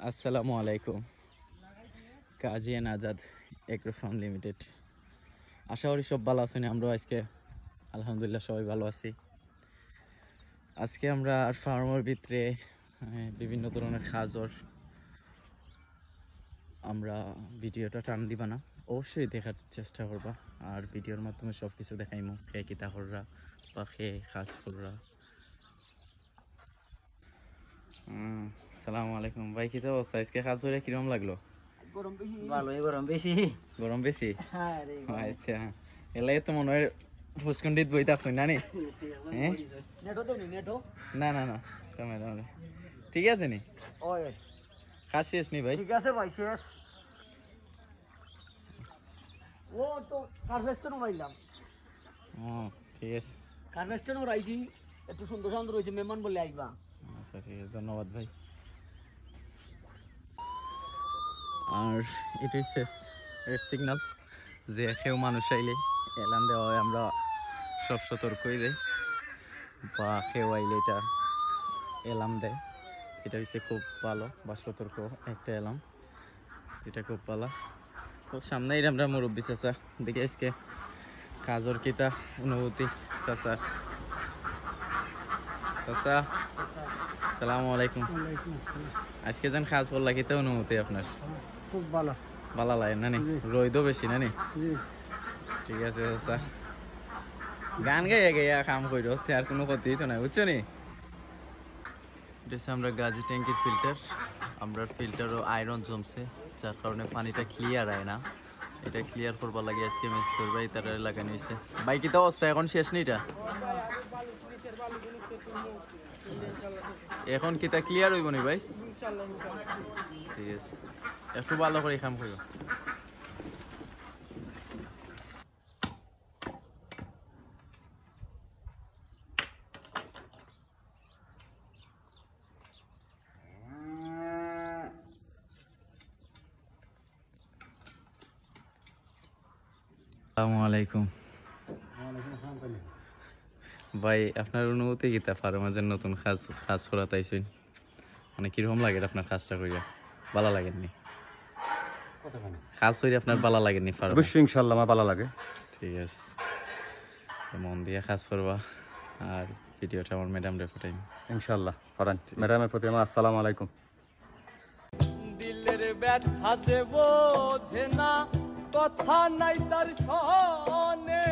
আসসালামু আলাইকুম। Kazi and Azad Agro Farm Limited. আশা করি সব ভালো আছেন। আমরা আজকে আলহামদুলিল্লাহ সবাই ভালো আছি। আজকে আমরা আর ফার্মের ভিতরে বিভিন্ন ধরনের খাজর আমরা ভিডিওটা টান দিবা না, অবশ্যই দেখার চেষ্টা করবা। আর ভিডিওর মাধ্যমে সব কিছু দেখাইমু, খেয়ে কিতা কররা বা খেয়ে কাজ কররা। আসসালামু আলাইকুম ভাই, কিতা অবস্থা? আজকে কাজ করে কিরকম লাগলো? গরম বেশি, ভালোই গরম বেশি। গরম বেশি? হ্যাঁ রে। আচ্ছা, এলাই তো মনে হয় ফুসকুন্ডিত বইতে আসছেন না নি? নেটো দেও নি নেটো? না না না, ক্যামেরা ঠিক আছে নি? ওই কাজ শেষ নি ভাই? ঠিক আছে ভাই, শেষ। ও তো হারভেস্টর মাইলাম। ও ঠিক আছে, হারভেস্টর রাইছি, একটু সুন্দর সুন্দর হইছে, মেহমান বলে আইবা। আচ্ছা ঠিক আছে, ধন্যবাদ ভাই। আর এটাই শেষ রেড সিগন্যাল, যে কেউ মানুষ আইলে এলান দেওয়া হয়, আমরা সব সতর্কই দেয় বা কেউ আইলে এটা এলাম দেয়। এটা হচ্ছে খুব ভালো বা সতর্ক একটা এলাম, এটা খুব ভালো। তো সামনেই আমরা মুরব্বী চাচা দেখে আজকে কাজর কিতা অনুভূতি চাচা। চাচা আসসালামু আলাইকুম। আজকে যেন কাজ করলা, কিতা অনুভূতি আপনার? খুব ভালো। ভালো লাগে না নি? রোদও বেশি না নি? ঠিক আছে চাচা, গান গাইয়া গাইয়া কাম করো, আর কোনো ক্ষতি তো নাই, বুঝছো নি? এটা হচ্ছে আমরা গাজী ট্যাঙ্কির ফিল্টার। আমরা ফিল্টারও আয়রন জমছে, যার কারণে পানিটা ক্লিয়ার হয় না। এটা ক্লিয়ার করবার লাগে আজকে মিক্স করবে, তারা লাগানো হয়েছে। ভাই কিতা অবস্থা এখন? শেষ নি এটা? এখন কিতা ক্লিয়ার হইব নি ভাই? ঠিক আছে, একটু ভালো করে কাম করো। আসসালামু আলাইকুম ভাই, আপনার অনুভূতি কিতা? ফার্মাজের নতুন কাজ করা তাইছেন, মানে কিরকম লাগে আপনার কাজটা কইরা? ভালো লাগেননি কাজ কইরা? আপনার ভালো লাগেননি ফার্মা? অবশ্যই ইনশাআল্লাহ আমার ভালো লাগে। ঠিক আছে, মন দিয়ে কাজ করবা। আর ভিডিওটা আমার ম্যাডাম রেকর্ডিং ইনশাআল্লাহ করেন। ম্যাডামের প্রতি আমার আসসালামু আলাইকুম। দিলের ব্যথা যে বোঝে না, কথা নাই তার সনে।